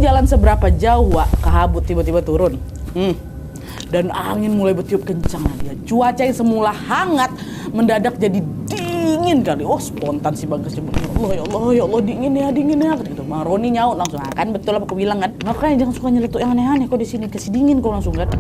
jalan seberapa jauh, Wak, kabut tiba-tiba turun. Dan angin mulai bertiup kencang dia. Cuaca yang semula hangat mendadak jadi dingin kali. Oh, spontan si Bagas coba. Ya Allah, dingin ya gitu. Bang Roni nyaut langsung. Kan betul apa aku bilang kan. Makanya jangan suka nyeletuk yang aneh-aneh kok di sini. Kasih dingin kok langsung kan.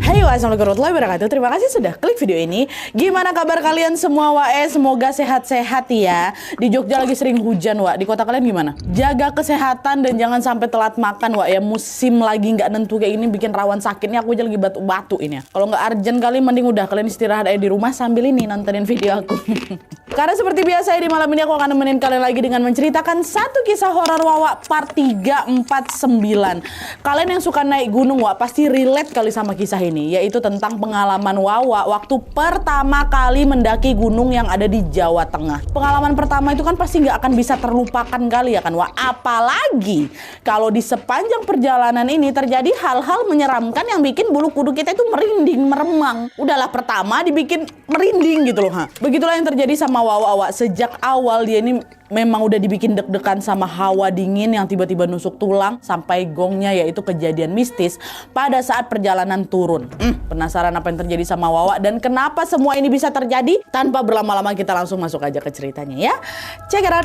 Hai, assalamualaikum warahmatullahi wabarakatuh. Terima kasih sudah klik video ini. Gimana kabar kalian semua, Wak? Semoga sehat-sehat ya. Di Jogja lagi sering hujan, Wak. Di kota kalian gimana? Jaga kesehatan dan jangan sampai telat makan, Wak ya. Musim lagi nggak nentu kayak ini bikin rawan sakit. Nih aku aja lagi batuk-batuk ini ya. Kalau nggak urgent kali mending udah kalian istirahat aja di rumah sambil ini nontonin video aku. Karena seperti biasa ya, di malam ini aku akan nemenin kalian lagi dengan menceritakan satu kisah horor Wak part 349. Kalian yang suka naik gunung, Wak, pasti relate kali sama kisah ini, yaitu tentang pengalaman Wawa waktu pertama kali mendaki gunung yang ada di Jawa Tengah. Pengalaman pertama itu kan pasti nggak akan bisa terlupakan kali ya kan, Wak. Apalagi kalau di sepanjang perjalanan ini terjadi hal-hal menyeramkan yang bikin bulu kuduk kita itu merinding, meremang. Udahlah pertama dibikin merinding gitu loh. Begitulah yang terjadi sama Wawa, Wak. Sejak awal dia ini memang udah dibikin deg-degan sama hawa dingin yang tiba-tiba nusuk tulang sampai gongnya, yaitu kejadian mistis pada saat perjalanan turun. Penasaran apa yang terjadi sama Wawa dan kenapa semua ini bisa terjadi? Tanpa berlama-lama kita langsung masuk aja ke ceritanya ya. Check it out.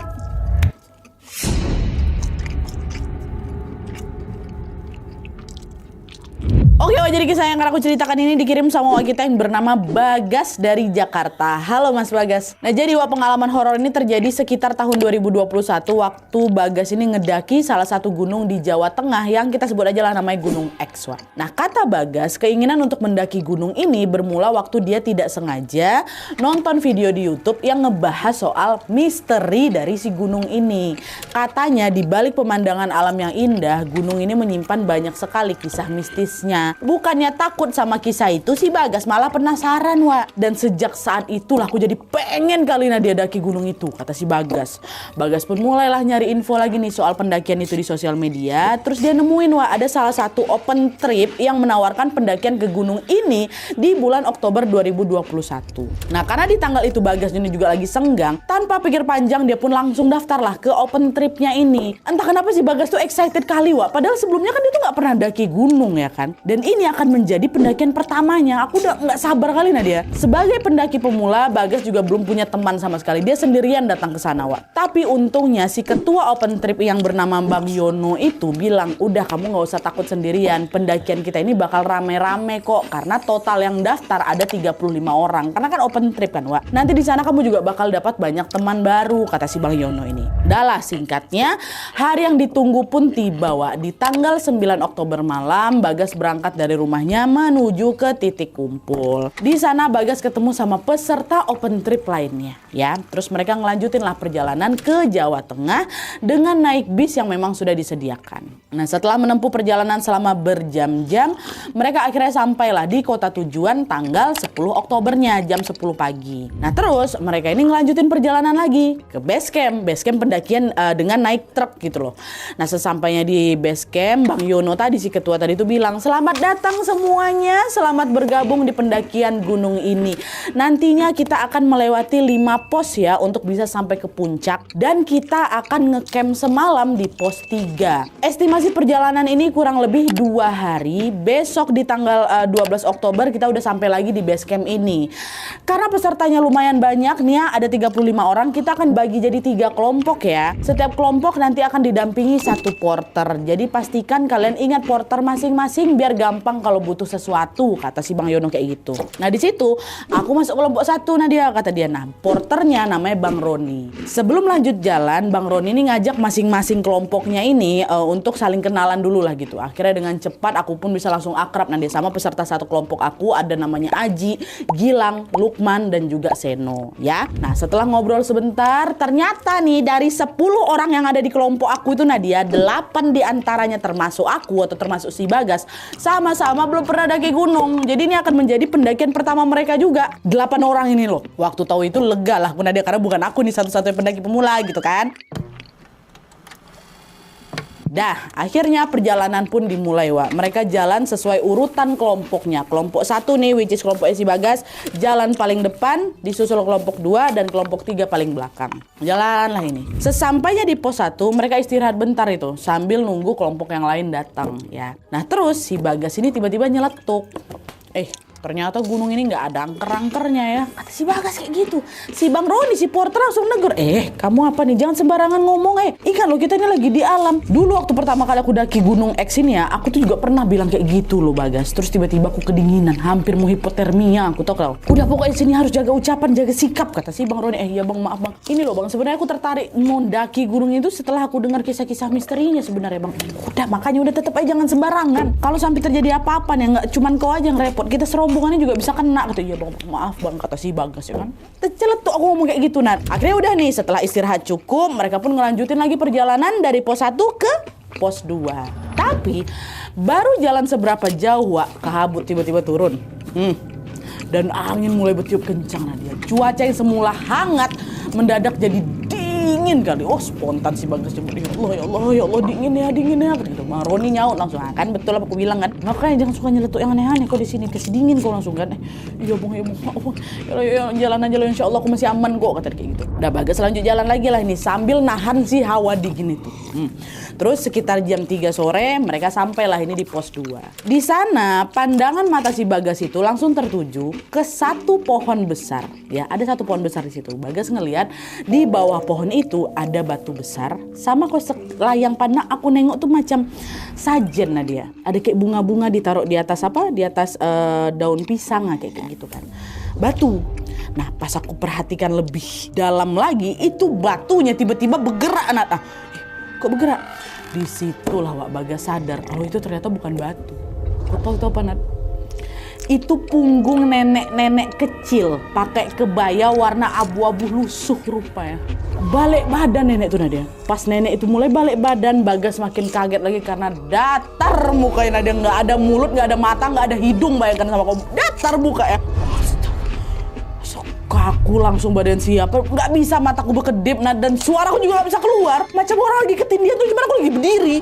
Oke, jadi kisah yang akan aku ceritakan ini dikirim sama Wak kita yang bernama Bagas dari Jakarta. Halo Mas Bagas. Nah jadi Wak, pengalaman horor ini terjadi sekitar tahun 2021 waktu Bagas ini ngedaki salah satu gunung di Jawa Tengah yang kita sebut aja lah namanya Gunung X, Wak. Nah kata Bagas, keinginan untuk mendaki gunung ini bermula waktu dia tidak sengaja nonton video di YouTube yang ngebahas soal misteri dari si gunung ini. Katanya di balik pemandangan alam yang indah, gunung ini menyimpan banyak sekali kisah mistisnya. Bukannya takut sama kisah itu, si Bagas malah penasaran, Wak. Dan sejak saat itulah aku jadi pengen kali dia daki gunung itu, kata si Bagas. Bagas pun mulailah nyari info lagi nih soal pendakian itu di sosial media. Terus dia nemuin, Wak, ada salah satu open trip yang menawarkan pendakian ke gunung ini di bulan Oktober 2021. Nah karena di tanggal itu Bagas ini juga lagi senggang, tanpa pikir panjang dia pun langsung daftarlah ke open tripnya ini. Entah kenapa si Bagas tuh excited kali, Wak. Padahal sebelumnya kan dia tuh gak pernah daki gunung ya kan. Dan ini akan menjadi pendakian pertamanya. Aku udah nggak sabar kali Nadia. Sebagai pendaki pemula, Bagas juga belum punya teman sama sekali. Dia sendirian datang ke sana, Wak. Tapi untungnya si ketua open trip yang bernama Bang Yono itu bilang, udah kamu nggak usah takut sendirian. Pendakian kita ini bakal rame-rame kok. Karena total yang daftar ada 35 orang. Karena kan open trip kan, Wak. Nanti di sana kamu juga bakal dapat banyak teman baru, kata si Bang Yono ini. Dahlah singkatnya, hari yang ditunggu pun tiba, Wak. Di tanggal 9 Oktober malam, Bagas berangkat dari rumahnya menuju ke titik kumpul. Di sana Bagas ketemu sama peserta open trip lainnya ya. Terus mereka ngelanjutin lah perjalanan ke Jawa Tengah dengan naik bis yang memang sudah disediakan. Nah setelah menempuh perjalanan selama berjam-jam, mereka akhirnya sampailah di kota tujuan tanggal 10 Oktobernya jam 10 pagi. Nah terus mereka ini ngelanjutin perjalanan lagi ke base camp pendakian dengan naik truk gitu loh. Nah sesampainya di base camp, Bang Yono tadi si ketua tadi itu bilang, selamat datang semuanya, selamat bergabung di pendakian gunung ini. Nantinya kita akan melewati 5 pos ya untuk bisa sampai ke puncak. Dan kita akan ngecamp semalam di pos 3. Estimasi perjalanan ini kurang lebih 2 hari. Besok di tanggal 12 Oktober kita udah sampai lagi di base camp ini. Karena pesertanya lumayan banyak nih ya, ada 35 orang, kita akan bagi jadi 3 kelompok ya. Setiap kelompok nanti akan didampingi 1 porter. Jadi pastikan kalian ingat porter masing-masing biar gampang kalau butuh sesuatu, kata si Bang Yono kayak gitu. Nah di situ aku masuk kelompok 1 Nadia, kata dia. Nah porternya namanya Bang Roni. Sebelum lanjut jalan, Bang Roni ini ngajak masing-masing kelompoknya ini untuk saling kenalan dulu lah gitu. Akhirnya dengan cepat aku pun bisa langsung akrab Nadia sama peserta 1 kelompok aku, ada namanya Aji, Gilang, Lukman dan juga Seno ya. Nah setelah ngobrol sebentar, ternyata nih dari 10 orang yang ada di kelompok aku itu Nadia, 8 diantaranya termasuk aku atau termasuk si Bagas sama-sama belum pernah daki gunung. Jadi ini akan menjadi pendakian pertama mereka juga. 8 orang ini loh. Waktu tahu itu lega lah Nadia, karena bukan aku nih satu-satunya pendaki pemula gitu kan. Dah, akhirnya perjalanan pun dimulai, Wak. Mereka jalan sesuai urutan kelompoknya. Kelompok 1 nih, which is kelompok si Bagas, jalan paling depan, disusul kelompok 2 dan kelompok 3 paling belakang. Jalanlah ini. Sesampainya di pos 1, mereka istirahat bentar itu sambil nunggu kelompok yang lain datang, ya. Nah, terus si Bagas ini tiba-tiba nyeletuk. Ternyata gunung ini nggak ada angker-angkernya ya. Kata si Bagas kayak gitu. Si Bang Roni, si porter langsung negur. Kamu apa nih? Jangan sembarangan ngomong. Ikan lo, kita ini lagi di alam. Dulu waktu pertama kali aku daki gunung X ini ya, aku tuh juga pernah bilang kayak gitu loh Bagas. Terus tiba-tiba aku kedinginan, hampir mau hipotermia. Aku tau kalau udah pokoknya sini harus jaga ucapan, jaga sikap. Kata si Bang Roni, iya Bang, maaf Bang. Ini loh Bang, sebenarnya aku tertarik mau daki gunung itu setelah aku dengar kisah-kisah misterinya sebenarnya Bang. Udah, makanya udah tetep aja jangan sembarangan. Kalau sampai terjadi apa-apa nih, nggak cuman kau aja yang repot, kita serombongannya juga bisa kena. Kata, iya Bang, maaf Bang, kata si Bagas ya kan. Terceletuk aku ngomong kayak gitu, Nat. Akhirnya udah nih, setelah istirahat cukup, mereka pun ngelanjutin lagi perjalanan dari pos 1 ke pos 2. Tapi baru jalan seberapa jauh, Wak, kabut tiba-tiba turun. Dan angin mulai bertiup kencang, Nadia. Cuaca yang semula hangat mendadak jadi dingin kali. Spontan si Bagas nyebut, ya Allah, dingin ya. Gitu. Bang Roni nyaut langsung, kan betul apa aku bilang kan. Makanya jangan suka nyeletuk yang aneh-aneh kok di sini, kasih dingin kok langsung kan. Iya Bang, ya, jalan aja lah, insya Allah aku masih aman kok, kata kayak gitu. Udah, Bagas lanjut jalan lagi lah ini sambil nahan si hawa dingin itu. Terus sekitar jam 3 sore mereka sampailah ini di pos 2. Di sana pandangan mata si Bagas itu langsung tertuju ke satu pohon besar. Ya, ada satu pohon besar di situ. Bagas ngelihat di bawah pohon itu ada batu besar. Sama kok layang pandang aku nengok tuh macam sajen, Nadia. Ada kayak bunga-bunga ditaruh di atas apa? Di atas daun pisang kayak gitu kan. Batu. Nah, pas aku perhatikan lebih dalam lagi, itu batunya tiba-tiba bergerak, Nat. Kok bergerak? Disitulah Wak Bagas sadar kalau itu ternyata bukan batu. Kau tahu apa, Nat? Itu punggung nenek-nenek kecil pakai kebaya warna abu-abu lusuh rupanya. Balik badan nenek tuh, Nadia. Pas nenek itu mulai balik badan, Bagas makin kaget lagi karena datar mukanya Nadia. Nggak ada mulut, nggak ada mata, nggak ada hidung, bayangkan sama kamu. Datar muka ya. Aku langsung badan siapa, nggak bisa, mataku berkedip, Nat, dan suaraku juga nggak bisa keluar. Macam orang lagi ketindihan tuh, gimana aku lagi berdiri.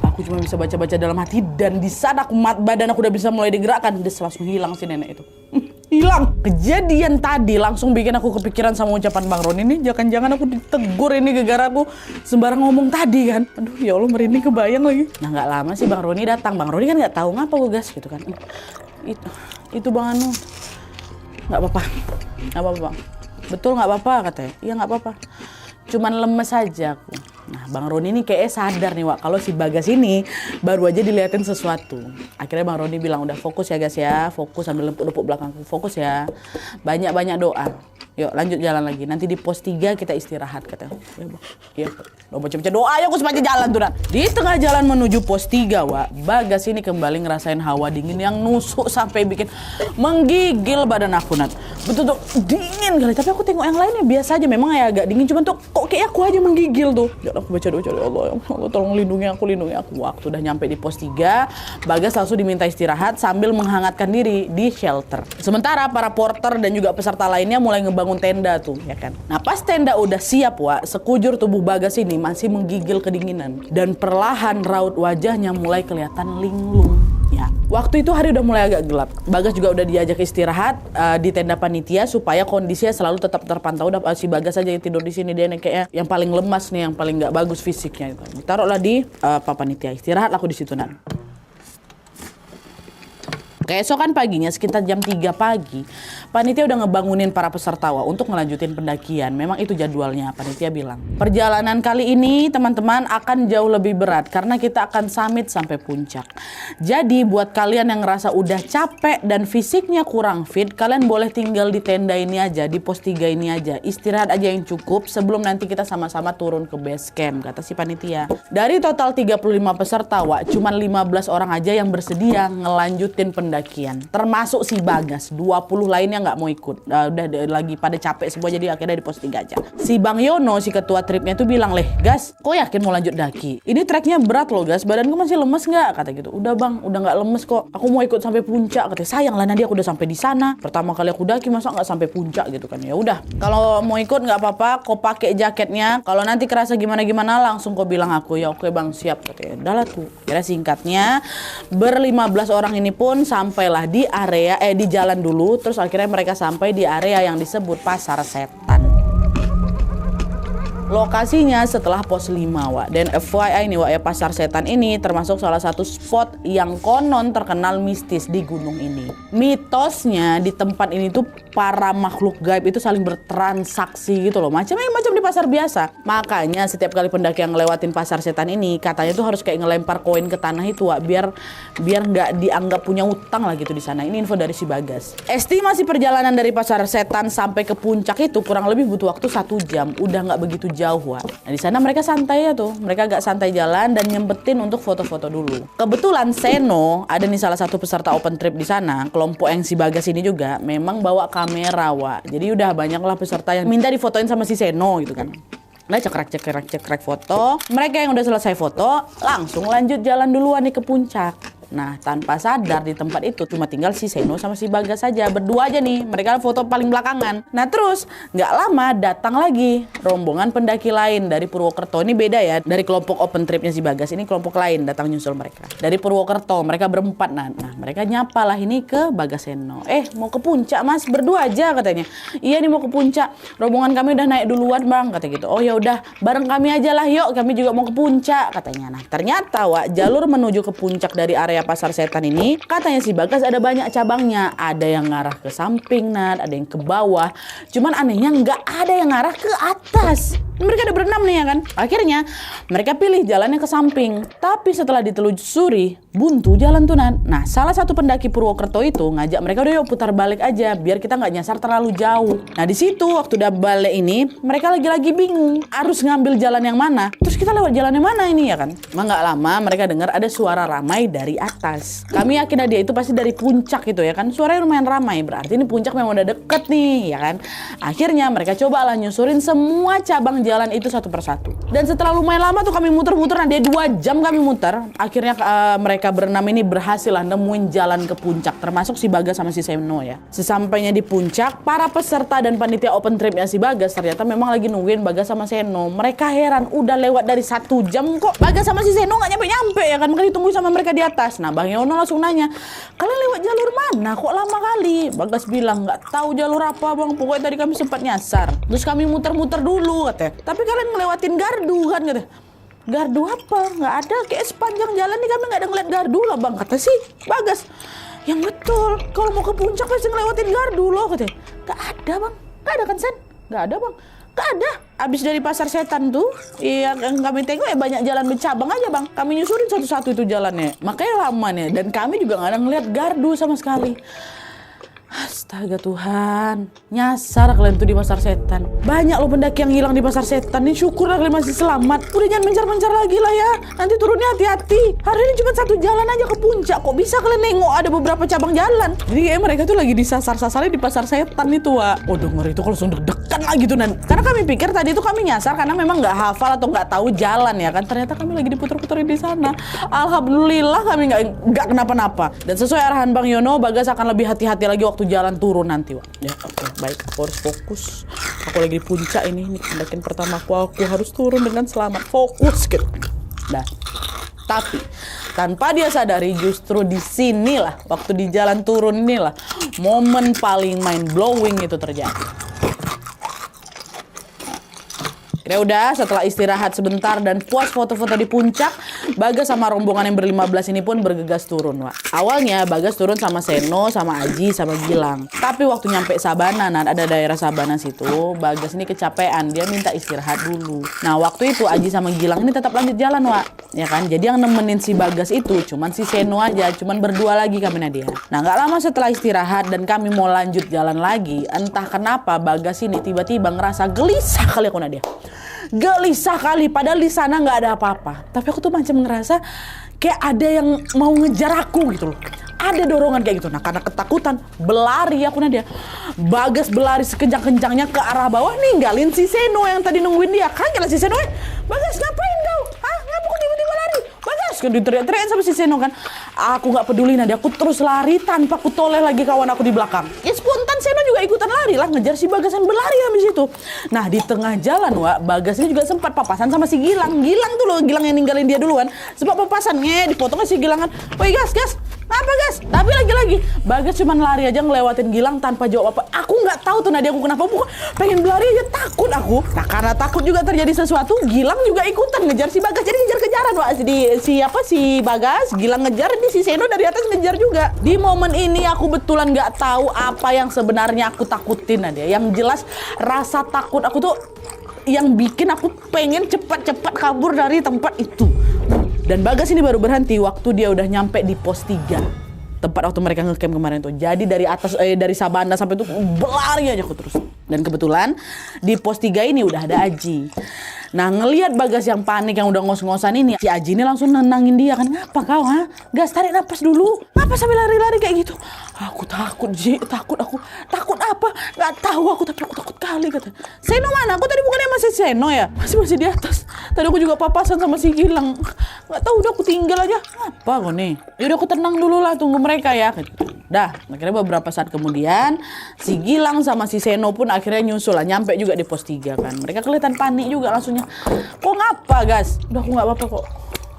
Aku cuma bisa baca-baca dalam hati, dan di saat badan aku udah bisa mulai digerakkan, dia langsung hilang si nenek itu. Hilang. Kejadian tadi langsung bikin aku kepikiran sama ucapan Bang Roni ini. Jangan-jangan aku ditegur ini gara-gara aku sembarang ngomong tadi kan. Aduh ya Allah, merinding kebayang lagi. Nah, nggak lama sih Bang Roni datang. Bang Roni kan nggak tahu ngapa gue gas gitu kan. Itu Bang Anu. Nggak apa-apa Bang. Betul nggak apa-apa katanya. Iya nggak apa-apa. Cuman lemes aja aku. Nah, Bang Roni ini kayaknya sadar nih, Wak, kalau si Bagas ini baru aja diliatin sesuatu. Akhirnya Bang Roni bilang, udah fokus ya Gas ya, fokus sambil lepuk-lepuk belakangku, fokus ya. Banyak-banyak doa. Yuk lanjut jalan lagi. Nanti di pos 3 kita istirahat, katanya. Ya Bang. Iya. Lo baca-baca doa ya, aku sepanjang jalan tuh. Di tengah jalan menuju pos 3, Wak, Bagas ini kembali ngerasain hawa dingin yang nusuk sampai bikin menggigil badan aku, Nat. Betul-betul dingin kali. Tapi aku tengok yang lainnya biasa aja, memang ya agak dingin. Cuman tuh kok kayak aku aja menggigil tuh. Ya aku baca doa, ya Allah, tolong lindungi aku. Waktu udah nyampe di pos 3, Bagas langsung diminta istirahat sambil menghangatkan diri di shelter. Sementara para porter dan juga peserta lainnya mulai ngebangun tenda tuh, ya kan. Nah, pas tenda udah siap, Wak, sekujur tubuh Bagas ini masih menggigil kedinginan dan perlahan raut wajahnya mulai kelihatan linglung. Ya. Waktu itu hari udah mulai agak gelap. Bagas juga udah diajak istirahat di tenda panitia supaya kondisinya selalu tetap terpantau. Udah si Bagas aja yang tidur di sini, dia nih kayaknya yang paling lemas nih, yang paling nggak bagus fisiknya itu. Taruhlah di panitia, istirahat aku di situ, Nan. Keesokan paginya sekitar jam 3 pagi, panitia udah ngebangunin para peserta untuk ngelanjutin pendakian. Memang itu jadwalnya, panitia bilang. Perjalanan kali ini teman-teman akan jauh lebih berat karena kita akan summit sampai puncak. Jadi buat kalian yang ngerasa udah capek dan fisiknya kurang fit, kalian boleh tinggal di tenda ini aja, di pos 3 ini aja. Istirahat aja yang cukup sebelum nanti kita sama-sama turun ke base camp, kata si panitia. Dari total 35 peserta, cuman 15 orang aja yang bersedia ngelanjutin pendakian. pendakian. Termasuk si Bagas. 20 lainnya nggak mau ikut. Udah lagi pada capek semua, jadi akhirnya diposting aja. Si Bang Yono, si ketua tripnya itu bilang, "Leh, Gas, kok yakin mau lanjut daki? Ini treknya berat loh, Gas. Badanku masih lemes nggak?" Kata gitu. "Udah Bang, udah nggak lemes kok. Aku mau ikut sampai puncak." Katanya, "Sayang lah Nadia, aku udah sampai di sana. Pertama kali aku daki, masa nggak sampai puncak gitu kan." Ya udah, kalau mau ikut nggak apa-apa, kau pakai jaketnya. Kalau nanti kerasa gimana-gimana langsung kau bilang aku. Ya oke Bang, siap. Katanya, udahlah tuh. Kira singkatnya, ber-15 orang ini pun sampailah di area, di jalan dulu. Terus akhirnya mereka sampai di area yang disebut Pasar Setan. Lokasinya setelah pos 5, Wak. Dan FYI nih, Wak, ya, Pasar Setan ini termasuk salah satu spot yang konon terkenal mistis di gunung ini. Mitosnya di tempat ini tuh para makhluk gaib itu saling bertransaksi gitu loh. Macam di pasar biasa. Makanya setiap kali pendaki yang ngelewatin Pasar Setan ini, katanya tuh harus kayak ngelempar koin ke tanah itu, Wak, biar nggak dianggap punya utang lah gitu di sana. Ini info dari si Bagas. Estimasi perjalanan dari Pasar Setan sampai ke puncak itu kurang lebih butuh waktu 1 jam. Udah nggak begitu jauh, Wak. Nah, di sana mereka santai ya tuh. Mereka agak santai jalan dan nyempetin untuk foto-foto dulu. Kebetulan Seno, ada nih salah satu peserta open trip di sana, kelompok yang si Bagas ini juga, memang bawa kamera, Wak. Jadi udah banyak lah peserta yang minta difotoin sama si Seno gitu kan. Nah, cekrek foto. Mereka yang udah selesai foto, langsung lanjut jalan duluan nih ke puncak. Nah, tanpa sadar di tempat itu cuma tinggal si Seno sama si Bagas saja. Berdua aja nih, mereka foto paling belakangan. Nah terus, nggak lama datang lagi rombongan pendaki lain dari Purwokerto. Ini beda ya, dari kelompok open tripnya si Bagas. Ini kelompok lain datang nyusul mereka. Dari Purwokerto, mereka berempat. Nah mereka nyapa lah ini ke Bagas Seno. Mau ke puncak Mas, berdua aja katanya. Iya nih mau ke puncak, rombongan kami udah naik duluan Bang, kata gitu. Oh ya udah, bareng kami aja lah yuk, kami juga mau ke puncak katanya. Nah ternyata, Wak, jalur menuju ke puncak dari area Pasar Setan ini, katanya si Bagas ada banyak cabangnya. Ada yang ngarah ke samping, ada yang ke bawah. Cuman anehnya nggak ada yang ngarah ke atas. Mereka ada berenam nih ya kan. Akhirnya mereka pilih jalannya ke samping. Tapi setelah ditelusuri, buntu jalan tuh Nad. Nah salah satu pendaki Purwokerto itu ngajak mereka, udah yuk putar balik aja biar kita nggak nyasar terlalu jauh. Nah di situ waktu udah balik ini, mereka lagi bingung harus ngambil jalan yang mana. Terus kita lewat jalan yang mana ini ya kan. Nggak lama mereka dengar ada suara ramai dari atas. Kami yakin dia itu pasti dari puncak gitu ya kan. Suaranya lumayan ramai, berarti ini puncak memang udah deket nih ya kan. Akhirnya mereka cobalah nyusurin semua cabang jalan itu satu persatu. Dan setelah lumayan lama tuh kami muter-muter, dia 2 jam kami muter. Akhirnya mereka berenam ini berhasil lah nemuin jalan ke puncak, termasuk si Bagas sama si Seno ya. Sesampainya di puncak, para peserta dan panitia open tripnya si Bagas ternyata memang lagi nungguin Bagas sama Seno. Mereka heran, udah lewat dari 1 jam kok Bagas sama si Seno nggak nyampe-nyampe ya kan. Mereka ditunggu sama mereka di atas. Nah Bang Yono langsung nanya, kalian lewat jalur mana? Kok lama kali? Bagas bilang, nggak tahu jalur apa Bang, pokoknya tadi kami sempat nyasar. Terus kami muter-muter dulu katanya. Tapi kalian ngelewatin gardu kan katanya. Gardu apa? Nggak ada, kayak sepanjang jalan nih kami nggak ada ngeliat gardu lah Bang, kata si Bagas. Yang betul, kalau mau ke puncak pasti ngelewatin gardu loh katanya. Nggak ada Bang, nggak ada kan Sen? Nggak ada Bang, nggak ada. Abis dari Pasar Setan tuh, yang kami tengok ya banyak jalan bercabang aja Bang. Kami nyusurin satu-satu itu jalannya, makanya lama nih. Dan kami juga nggak ada ngeliat gardu sama sekali. Astaga Tuhan, nyasar kalian tuh di Pasar Setan. Banyak loh pendaki yang hilang di Pasar Setan. Ini syukurlah kalian masih selamat. Udah jangan mencar-mencar lagi lah ya. Nanti turunnya hati-hati. Hari ini cuma 1 jalan aja ke puncak. Kok bisa kalian nengok ada beberapa cabang jalan? Jadi mereka tuh lagi disasar-sasarnya di Pasar Setan itu, Wak. Oh denger itu kalau langsung deg-degan lagi tuh. Karena kami pikir tadi itu kami nyasar karena memang nggak hafal atau nggak tahu jalan ya kan. Ternyata kami lagi diputer-puterin di sana. Alhamdulillah kami nggak kenapa-napa. Dan sesuai arahan Bang Yono, Bagas akan lebih hati-hati lagi waktu jalan turun nanti, Wak. Ya, oke, baik. Aku harus fokus. Aku lagi di puncak ini pendakian pertama aku harus turun dengan selamat. Fokus gitu. Nah, tapi tanpa dia sadari justru di sinilah waktu di jalan turun inilah momen paling mind blowing itu terjadi. Ya udah, setelah istirahat sebentar dan puas foto-foto di puncak, Bagas sama rombongan yang ber-15 ini pun bergegas turun, Wak. Awalnya Bagas turun sama Seno, sama Aji, sama Gilang. Tapi waktu nyampe Sabana, ada daerah Sabana situ, Bagas ini kecapean, dia minta istirahat dulu. Nah waktu itu Aji sama Gilang ini tetap lanjut jalan, Wak. Ya kan, jadi yang nemenin si Bagas itu cuman si Seno aja, cuman berdua lagi kami Nadia. Nah gak lama setelah istirahat dan kami mau lanjut jalan lagi, entah kenapa Bagas ini tiba-tiba ngerasa gelisah kali aku Nadia. Gelisah kali, padahal di sana nggak ada apa-apa. Tapi aku tuh macam ngerasa kayak ada yang mau ngejar aku gitu loh. ada dorongan kayak gitu. Nah karena ketakutan berlari aku Nadia. Bagas berlari sekencang-kencangnya ke arah bawah, ninggalin si Seno yang tadi nungguin dia. Kaget lah si Seno, Bagas ngapain kau? Hah? Ngapa kau tiba-tiba lari? Bagas, kan diteriak-teriak sama si Seno kan. Aku nggak peduli Nadia, aku terus lari tanpa aku toleh lagi kawan aku di belakang. Ya spontan Seno juga ikutan lari lah, ngejar si Bagas yang berlari habis itu. Nah di tengah jalan Wak, Bagas ini juga sempat papasan sama si Gilang. Gilang tuh loh, Gilang yang ninggalin dia duluan. Sempat papasan, dipotongnya si Gilang kan. Woi gas, apa gas? Tapi lagi-lagi Bagas cuman lari aja ngelewatin Gilang tanpa jawab apa. Aku nggak tahu tuh Nadia aku kenapa pengen berlari aja, takut aku. Nah karena takut juga terjadi sesuatu, Gilang juga ikutan ngejar si Bagas. Jadi ngejar-kejaran Wak. Si Bagas, Gilang ngejar, ini si Seno dari atas ngejar juga. Di momen ini aku betulan nggak tahu apa yang sebenarnya aku takutin Nadia. Yang jelas rasa takut aku tuh yang bikin aku pengen cepat-cepat kabur dari tempat itu. Dan Bagas ini baru berhenti waktu dia udah nyampe di pos 3. Tempat waktu mereka ngecamp kemarin tuh. Jadi dari atas dari Sabanda sampai tuh berlari aja aku terus. Dan kebetulan di pos 3 ini udah ada Aji. Nah ngelihat Bagas yang panik, yang udah ngos-ngosan ini, si Aji ini langsung nenangin dia kan. Ngapa kau Gas, tarik napas dulu. Ngapa sampai lari-lari kayak gitu? Aku takut Ji, takut aku. Takut apa? Gak tahu aku, tapi aku takut kali kata. Seno mana? Aku tadi bukannya masih Seno ya? Masih di atas. Tadi aku juga papasan sama si Gilang. Gak tahu, udah aku tinggal aja. Apa kok nih? Yaudah aku tenang dulu lah, tunggu mereka ya. Dah, akhirnya beberapa saat kemudian si Gilang sama si Seno pun akhirnya nyusul lah, nyampe juga di pos 3 kan. Mereka kelihatan panik juga langsungnya. Kok ngapa Gas? Udah aku nggak apa-apa kok.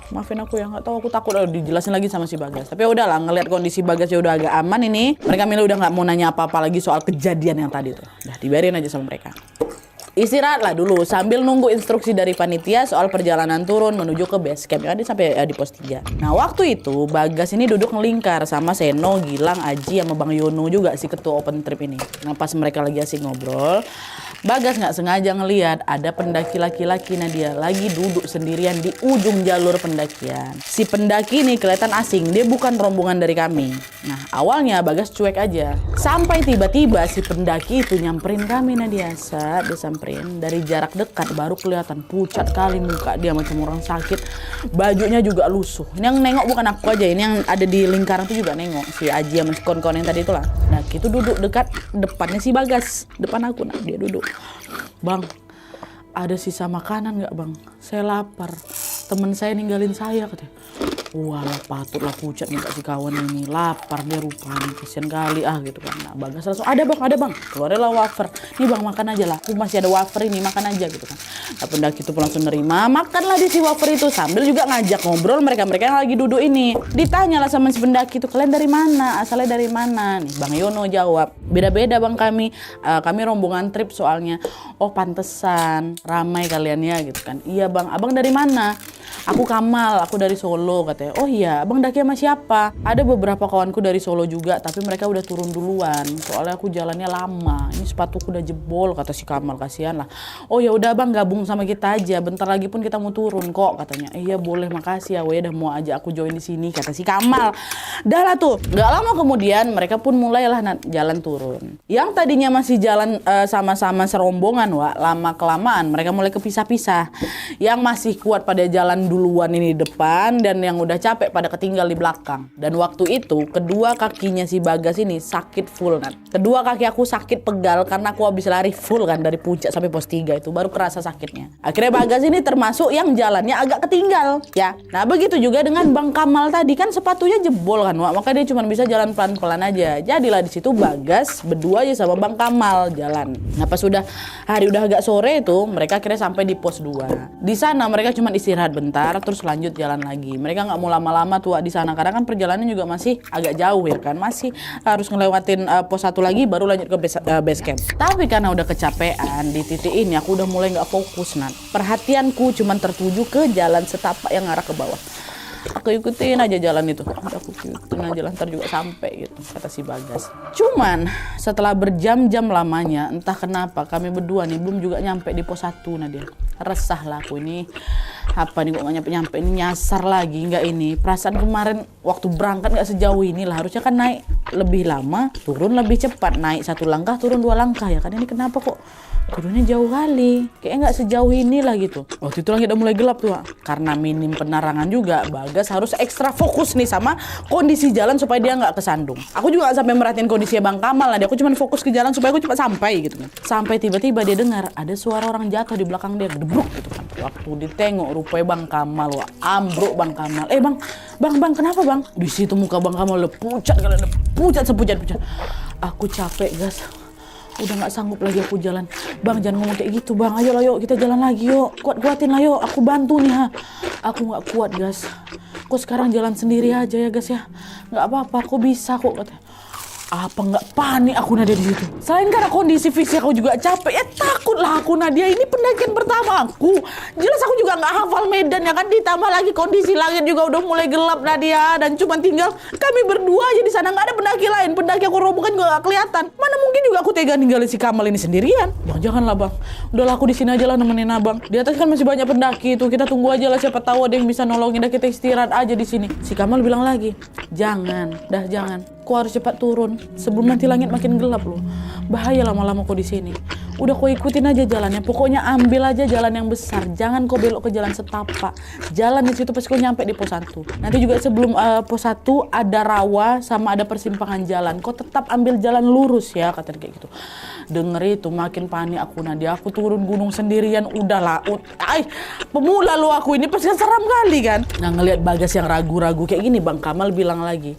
Maafin aku ya, nggak tahu aku takut. Dijelasin lagi sama si Bagas. Tapi udahlah, ngelihat kondisi Bagas ya udah agak aman ini. Mereka milih udah nggak mau nanya apa-apa lagi soal kejadian yang tadi tuh. Udah dibiarin aja sama mereka. Istirahatlah dulu sambil nunggu instruksi dari panitia soal perjalanan turun menuju ke base camp. Ya, dia sampai di pos 3. Nah waktu itu Bagas ini duduk ngelingkar sama Seno, Gilang, Aji sama Bang Yono juga si ketua open trip ini. Nah pas mereka lagi asik ngobrol, Bagas nggak sengaja ngelihat ada pendaki laki-laki Nadia lagi duduk sendirian di ujung jalur pendakian. Si pendaki ini kelihatan asing, dia bukan rombongan dari kami. Nah awalnya Bagas cuek aja. Sampai tiba-tiba si pendaki itu nyamperin kami Nadia. Saat dia samperin dari jarak dekat baru kelihatan pucat kali muka dia macam orang sakit. Bajunya juga lusuh. Ini yang nengok bukan aku aja, ini yang ada di lingkaran itu juga nengok. Si Aji sama kawan-kawan yang tadi itulah. Nah itu duduk dekat depannya si Bagas, depan aku. Nah dia duduk. Bang, ada sisa makanan nggak bang? Saya lapar. Temen saya ninggalin saya katanya. Walah patutlah pucat nih si kawan ini, lapar dia rupanya, kasian kali gitu kan. Nah Bagas langsung ada bang, keluarlah wafer. Nih bang makan aja lah, aku masih ada wafer ini, makan aja gitu kan. Nah pendaki itu pun langsung nerima, makanlah di si wafer itu sambil juga ngajak ngobrol mereka yang lagi duduk ini. Ditanyalah sama si pendaki itu, kalian dari mana, asalnya dari mana? Nih Bang Yono jawab, beda-beda bang kami rombongan trip soalnya. Oh pantesan ramai kalian ya gitu kan. Iya bang, abang dari mana? Aku Kamal, aku dari Solo katanya. Oh iya, abang daki sama siapa? Ada beberapa kawanku dari Solo juga, tapi mereka udah turun duluan. Soalnya aku jalannya lama. Ini sepatuku udah jebol kata si Kamal, kasihan lah. Oh ya udah bang, gabung sama kita aja. Bentar lagi pun kita mau turun kok katanya. Iya boleh, makasih ya. Weh, udah mau aja aku join di sini kata si Kamal. Dah lah tuh. Gak lama kemudian mereka pun mulailah jalan turun. Yang tadinya masih jalan sama-sama serombongan, lama kelamaan mereka mulai kepisah-pisah. Yang masih kuat pada jalan duluan ini depan dan yang udah capek pada ketinggal di belakang. Dan waktu itu kedua kakinya si Bagas ini sakit full kan. Kedua kaki aku sakit pegal karena aku habis lari full kan dari puncak sampai pos 3 itu baru kerasa sakitnya. Akhirnya Bagas ini termasuk yang jalannya agak ketinggal ya. Nah begitu juga dengan Bang Kamal tadi kan sepatunya jebol kan maka dia cuma bisa jalan pelan-pelan aja. Jadilah di situ Bagas berdua aja sama Bang Kamal jalan. Nah pas sudah hari udah agak sore itu mereka akhirnya sampai di pos 2. Di sana mereka cuma istirahat bentar terus lanjut jalan lagi. Mereka nggak mau lama-lama tuh di sana karena kan perjalanan juga masih agak jauh ya kan, masih harus ngelewatin pos 1 lagi baru lanjut ke base camp. Tapi karena udah kecapean di titik ini aku udah mulai nggak fokus perhatianku cuma tertuju ke jalan setapak yang arah ke bawah. Aku ikutin aja jalan itu. Udah aku ikutin aja ntar juga sampai gitu kata si Bagas. Cuman setelah berjam-jam lamanya entah kenapa kami berdua nih belum juga nyampe di pos 1 Nadia. Resah lah aku ini. Apa nih kok nggak nyampe-nyampe ini, nyasar lagi nggak ini. Perasaan kemarin waktu berangkat nggak sejauh ini lah. Harusnya kan naik lebih lama, turun lebih cepat. Naik 1 langkah, turun 2 langkah ya kan. Ini kenapa kok turunnya jauh kali? Kayaknya nggak sejauh ini lah gitu. Waktu itu langit udah mulai gelap tuh. Karena minim penerangan juga, Bagas harus ekstra fokus nih sama kondisi jalan supaya dia nggak kesandung. Aku juga nggak sampai merhatiin kondisinya Bang Kamal lah. Aku cuma fokus ke jalan supaya aku cepat sampai gitu kan. Sampai tiba-tiba dia dengar ada suara orang jatuh di belakang dia, gedebruk gitu kan. Waktu ditengok rupanya Bang Kamal, wah ambruk Bang Kamal. Bang, kenapa Bang? Di situ muka Bang Kamal udah pucat sepucat. Aku capek gas. Udah nggak sanggup lagi aku jalan. Bang jangan ngomong kayak gitu Bang. Ayo kita jalan lagi yuk. Kuatin lah yuk. Aku bantu nih ha. Aku nggak kuat gas. Kok sekarang jalan sendiri aja ya gas ya. Nggak apa-apa. Aku bisa kok. Apa nggak panik aku Nadia di situ? Selain karena kondisi fisik aku juga capek, ya takutlah aku Nadia. Ini pendakian pertama aku. Jelas aku juga nggak hafal medan ya kan. Ditambah lagi kondisi langit juga udah mulai gelap Nadia. Dan cuma tinggal kami berdua aja di sana, nggak ada pendaki lain. Pendaki aku rombongan juga nggak kelihatan. Mana mungkin juga aku tega ninggalin si Kamal ini sendirian. Bang janganlah Bang. Udahlah aku di sini aja lah nemenin Abang. Di atas kan masih banyak pendaki itu. Kita tunggu aja lah, siapa tahu ada yang bisa nolongin. Dah kita istirahat aja di sini. Si Kamal bilang lagi, jangan. Kau harus cepat turun sebelum nanti langit makin gelap loh. Bahaya lama-lama kau di sini. Udah kau ikutin aja jalannya. Pokoknya ambil aja jalan yang besar. Jangan kau belok ke jalan setapak. Jalan di situ pasti kau nyampe di pos 1. Nanti juga sebelum pos 1 ada rawa sama ada persimpangan jalan. Kau tetap ambil jalan lurus ya, kata kayak gitu. Denger itu makin panik aku Nadia. Aku turun gunung sendirian. Udahlah. Pemula lo aku ini pasti seram kali kan. Nah ngelihat Bagas yang ragu-ragu kayak gini, Bang Kamal bilang lagi,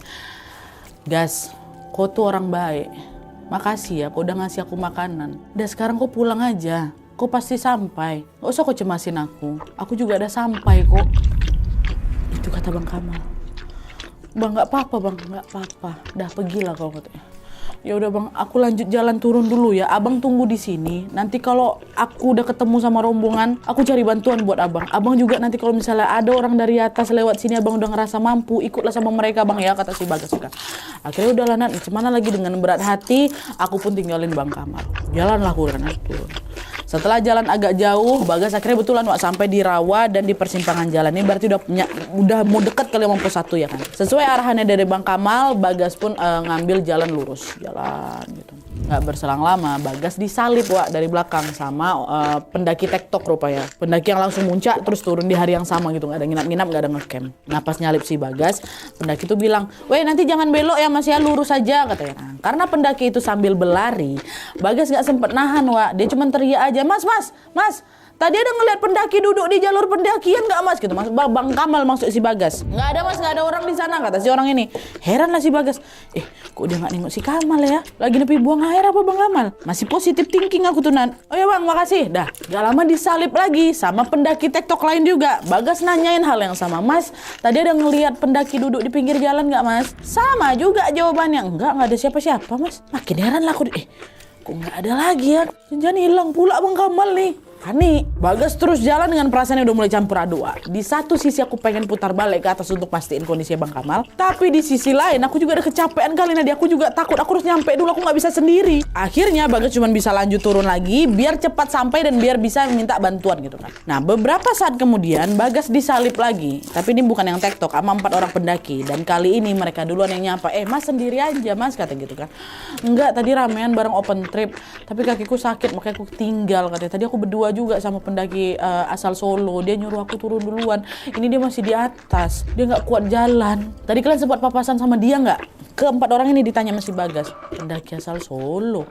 Gas, kau tuh orang baik. Makasih ya, kau udah ngasih aku makanan. Dan sekarang kau pulang aja. Kau pasti sampai. Gak usah kau cemasin aku. Aku juga udah sampai kok. Itu kata Bang Kamal. Bang, gak apa-apa Bang, gak apa-apa. Dah pergilah kau katanya. Ya udah Bang, aku lanjut jalan turun dulu ya. Abang tunggu di sini. Nanti kalau aku udah ketemu sama rombongan, aku cari bantuan buat Abang. Abang juga nanti kalau misalnya ada orang dari atas lewat sini, Abang udah ngerasa mampu, ikutlah sama mereka Bang ya, kata si Bagas juga. Akhirnya udah lah Nat, cuman lagi dengan berat hati, aku pun tinggalin Bang Kamal. Jalanlah aku kan turun. Setelah jalan agak jauh, Bagas akhirnya betulan sampai di rawa dan di persimpangan jalan. Ini berarti udah mau dekat ke 51 ya kan. Sesuai arahannya dari Bang Kamal, Bagas pun ngambil jalan lurus. Jalan gitu. Nggak berselang lama, Bagas disalip dari belakang sama pendaki tektok rupanya. Pendaki yang langsung muncak terus turun di hari yang sama gitu. Nggak ada nginap-nginap, nggak ada ngecamp. Nah pas nyalip si Bagas, pendaki itu bilang, "Weh nanti jangan belok ya Mas ya, lurus aja," katanya. Nah, karena pendaki itu sambil berlari, Bagas nggak sempet nahan dia cuma teriak aja, Mas, tadi ada ngeliat pendaki duduk di jalur pendakian nggak Mas? Gitu Mas. Bang Kamal maksud si Bagas. Nggak ada Mas, nggak ada orang di sana, kata si orang ini. Heran lah si Bagas. Kok dia nggak nengok si Kamal ya? Lagi nepi buang air apa Bang Kamal? Masih positif thinking aku tuh Nan. Oh ya Bang, makasih. Dah, gak lama disalip lagi sama pendaki tektok lain juga. Bagas nanyain hal yang sama. Mas, tadi ada ngeliat pendaki duduk di pinggir jalan nggak Mas? Sama juga jawabannya. Nggak ada siapa-siapa Mas. Makin heran lah aku. Kok nggak ada lagi ya? Jangan hilang pula Bang Kamal nih. Panik. Bagas terus jalan dengan perasaan yang udah mulai campur aduk. Di satu sisi aku pengen putar balik ke atas untuk pastiin kondisi Bang Kamal. Tapi di sisi lain aku juga ada kecapean kali Nadia. Aku juga takut. Aku harus nyampe dulu. Aku nggak bisa sendiri. Akhirnya Bagas cuma bisa lanjut turun lagi biar cepat sampai dan biar bisa minta bantuan gitu kan. Nah beberapa saat kemudian Bagas disalip lagi. Tapi ini bukan yang tektok sama 4 orang pendaki. Dan kali ini mereka duluan yang nyapa. Mas sendiri aja Mas, kata gitu kan. Enggak, tadi ramean bareng open trip. Tapi kakiku sakit makanya aku tinggal katanya. Tadi aku berdua juga sama pendaki asal Solo. Dia nyuruh aku turun duluan. Ini dia masih di atas. Dia nggak kuat jalan. Tadi kalian sempat papasan sama dia nggak? Ke-4 orang ini ditanya masih Bagas. Pendaki asal Solo.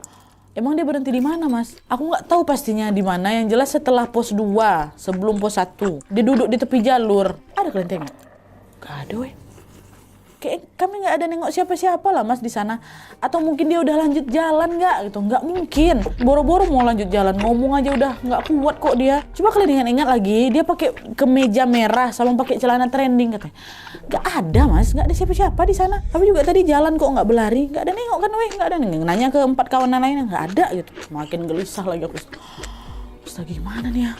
Emang dia berhenti di mana Mas? Aku nggak tahu pastinya di mana. Yang jelas setelah pos 2, sebelum pos 1. Dia duduk di tepi jalur. Ada kalian tengok? Gak ada weh. Kayak kami nggak ada nengok siapa-siapa lah Mas di sana. Atau mungkin dia udah lanjut jalan nggak gitu? Nggak mungkin. Boro-boro mau lanjut jalan, ngomong aja udah nggak kuat kok dia. Coba kalian ingat-ingat lagi, dia pakai kemeja merah sama pakai celana trending katanya. Nggak ada Mas, nggak ada siapa-siapa di sana. Tapi juga tadi jalan kok nggak berlari, nggak ada nengok kan weh, nggak ada nengok. Nanya ke 4 kawanan lainnya nggak ada gitu. Makin gelisah lagi aku. Astaga gimana nih ya?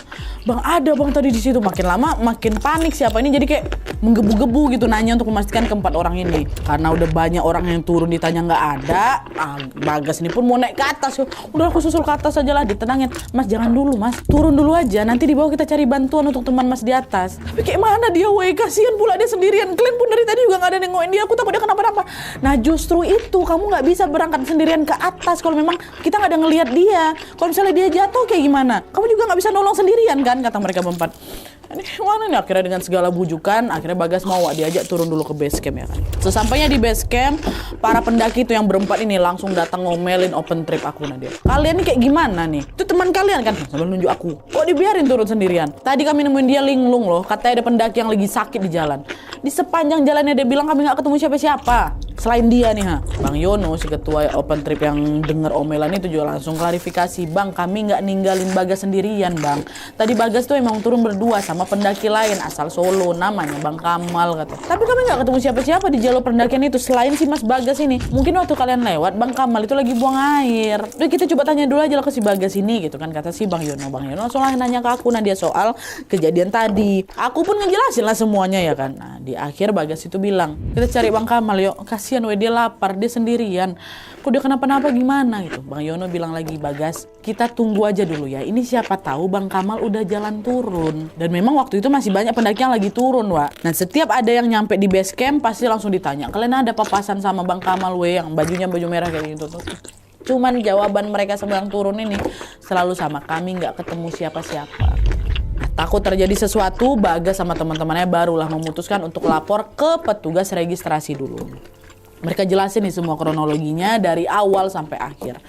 Bang ada Bang tadi di situ. Makin lama makin panik siapa ini jadi kayak menggebu-gebu gitu nanya untuk memastikan keempat orang ini. Karena udah banyak orang yang turun ditanya nggak ada, Bagas ini pun mau naik ke atas. Udah aku susul ke atas aja lah, ditenangin. Mas jangan dulu mas, turun dulu aja, nanti di bawah kita cari bantuan untuk teman mas di atas. Tapi kayak mana dia, kasihan pula dia sendirian. Kalian pun dari tadi juga nggak ada nengokin dia, aku takut dia kenapa-napa. Nah justru itu, kamu nggak bisa berangkat sendirian ke atas kalau memang kita nggak ada ngelihat dia. Kalau misalnya dia jatuh kayak gimana? Kamu juga nggak bisa nolong sendirian kan, kata mereka berempat. Ini mana nih, akhirnya dengan segala bujukan akhirnya Bagas mau diajak turun dulu ke base camp ya kan. Sesampainya di base camp, para pendaki itu yang berempat ini langsung datang ngomelin open trip aku Nadia. Kalian nih kayak gimana nih? Itu teman kalian kan, sambil nunjuk aku. Kok dibiarin turun sendirian? Tadi kami nemuin dia linglung loh, katanya ada pendaki yang lagi sakit di jalan. Di sepanjang jalannya dia bilang kami nggak ketemu siapa-siapa selain dia nih ha. Bang Yono si ketua open trip yang denger omelan itu juga langsung klarifikasi, bang kami nggak ninggalin Bagas sendirian bang. Tadi Bagas tuh emang turun berdua sama pendaki lain asal Solo namanya Bang Kamal kata. Tapi kami nggak ketemu siapa-siapa di jalur pendakian itu selain si Mas Bagas ini. Mungkin waktu kalian lewat Bang Kamal itu lagi buang air. Udah kita coba tanya dulu aja lah ke si Bagas ini gitu kan, kata si Bang Yono. Bang Yono langsung nanya ke aku Nadia soal kejadian tadi. Aku pun ngejelasin lah semuanya ya kan. Nah di akhir Bagas itu bilang, kita cari Bang Kamal yuk, kasihan dia lapar, dia sendirian. Kok dia kenapa-napa gimana gitu. Bang Yono bilang lagi, Bagas kita tunggu aja dulu ya, ini siapa tahu Bang Kamal udah jalan turun. Dan memang waktu itu masih banyak pendaki yang lagi turun Wak. Nah setiap ada yang nyampe di base camp pasti langsung ditanya, kalian ada papasan sama Bang Kamal yang bajunya baju merah kayak gitu tuh. Cuman jawaban mereka semua yang turun ini selalu sama, kami nggak ketemu siapa-siapa. Takut terjadi sesuatu, Bagas sama teman-temannya barulah memutuskan untuk lapor ke petugas registrasi dulu. Mereka jelasin nih semua kronologinya dari awal sampai akhir.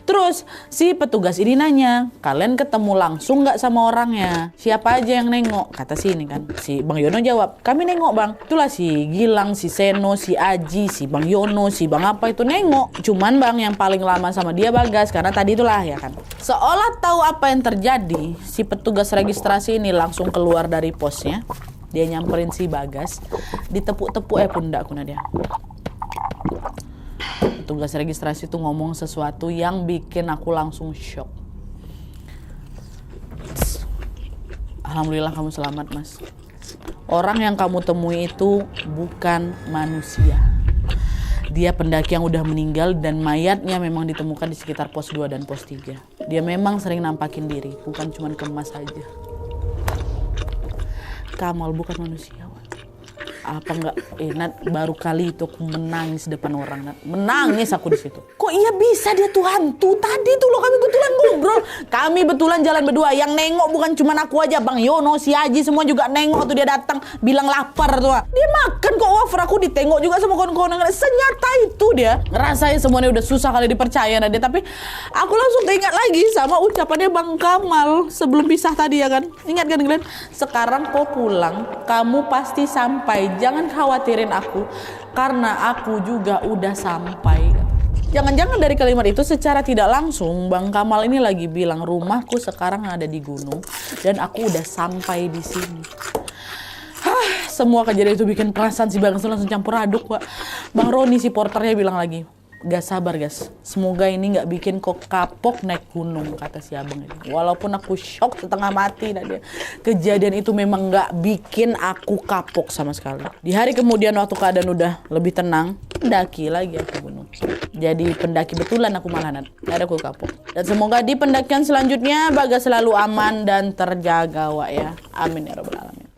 Terus si petugas ini nanya, kalian ketemu langsung nggak sama orangnya? Siapa aja yang nengok? Kata si ini kan. Si Bang Yono jawab, kami nengok bang. Itulah si Gilang, si Seno, si Aji, si Bang Yono, si Bang apa itu nengok. Cuman bang yang paling lama sama dia Bagas, karena tadi itulah ya kan. Seolah tahu apa yang terjadi, si petugas registrasi ini langsung keluar dari posnya. Dia nyamperin si Bagas, ditepuk-tepuk pundakku Nadia. Petugas registrasi itu ngomong sesuatu yang bikin aku langsung shock. Alhamdulillah kamu selamat mas. Orang yang kamu temui itu bukan manusia. Dia pendaki yang udah meninggal dan mayatnya memang ditemukan di sekitar pos 2 dan pos 3. Dia memang sering nampakin diri, bukan cuma kemas aja. Kamal bukan manusia. Apa enggak, Nat, baru kali itu aku menangis depan orang, Nat. Menangis aku di situ. Kok iya bisa dia tuh hantu? Tadi tuh loh kami betulan ngobrol. Kami betulan jalan berdua. Yang nengok bukan cuma aku aja, Bang Yono, si Aji semua juga nengok tuh dia datang bilang lapar tuh. Dia makan kok wafer, aku ditengok juga sama kawan-kawan. Senyata itu dia. Ngerasain semuanya udah susah kali dipercaya Nadia, tapi aku langsung teringat lagi sama ucapannya Bang Kamal sebelum pisah tadi ya kan. Ingat kan kalian? Sekarang kau pulang, kamu pasti sampai. Jangan khawatirin aku, karena aku juga udah sampai. Jangan-jangan dari kalimat itu secara tidak langsung Bang Kamal ini lagi bilang rumahku sekarang ada di gunung dan aku udah sampai di sini. Semua kejadian itu bikin perasaan si Bagas langsung campur aduk, Pak. Bang Roni si porternya bilang lagi, gak sabar gas, semoga ini gak bikin kok kapok naik gunung, kata si abang ini. Walaupun aku shock setengah mati Nadia, kejadian itu memang gak bikin aku kapok sama sekali. Di hari kemudian waktu keadaan udah lebih tenang, pendaki lagi aku gunung. Jadi pendaki betulan aku malah, gak ada aku kapok. Dan semoga di pendakian selanjutnya Bagas selalu aman dan terjaga Wak ya. Amin ya rabbal alamin.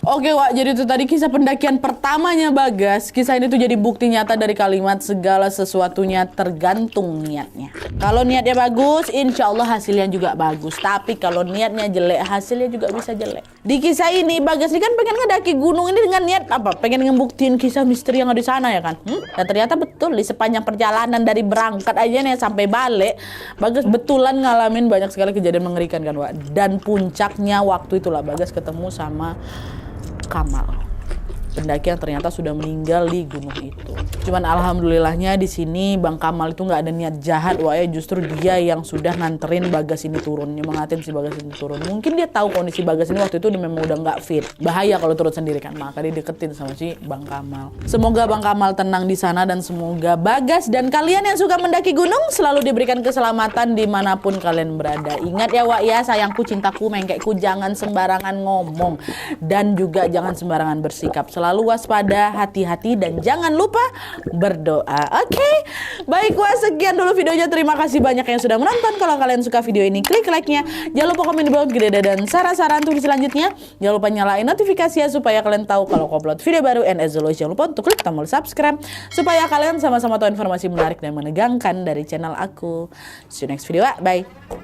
Oke Wak, jadi itu tadi kisah pendakian pertamanya Bagas. Kisah ini tuh jadi bukti nyata dari kalimat segala sesuatunya tergantung niatnya. Kalau niatnya bagus, insya Allah hasilnya juga bagus. Tapi kalau niatnya jelek, hasilnya juga bisa jelek. Di kisah ini Bagas ini kan pengen ngedaki gunung ini dengan niat apa? Pengen ngebuktiin kisah misteri yang ada di sana ya kan? Dan ternyata betul di sepanjang perjalanan dari berangkat aja nih sampai balik, Bagas betulan ngalamin banyak sekali kejadian mengerikan kan Wak. Dan puncaknya waktu itulah Bagas ketemu sama Kamal. pendaki yang ternyata sudah meninggal di gunung itu. Cuman alhamdulillahnya di sini Bang Kamal itu nggak ada niat jahat, wah ya justru dia yang sudah nganterin Bagas ini turun, nyemangatin si Bagas ini turun. Mungkin dia tahu kondisi Bagas ini waktu itu memang udah nggak fit, bahaya kalau turun sendiri kan, maka dia deketin sama si Bang Kamal. Semoga Bang Kamal tenang di sana dan semoga Bagas dan kalian yang suka mendaki gunung selalu diberikan keselamatan dimanapun kalian berada. Ingat ya Wak ya, sayangku, cintaku, mengkekku, jangan sembarangan ngomong dan juga jangan sembarangan bersikap. Selalu waspada, hati-hati, dan jangan lupa berdoa. Oke? Baik Wak, sekian dulu videonya. Terima kasih banyak yang sudah menonton. Kalau kalian suka video ini, klik like-nya. Jangan lupa komen di bawah gede dan saran-saran untuk selanjutnya. Jangan lupa nyalain notifikasi ya supaya kalian tahu kalau aku upload video baru. And as always, jangan lupa untuk klik tombol subscribe supaya kalian sama-sama tahu informasi menarik dan menegangkan dari channel aku. See you next video, Wak. Bye.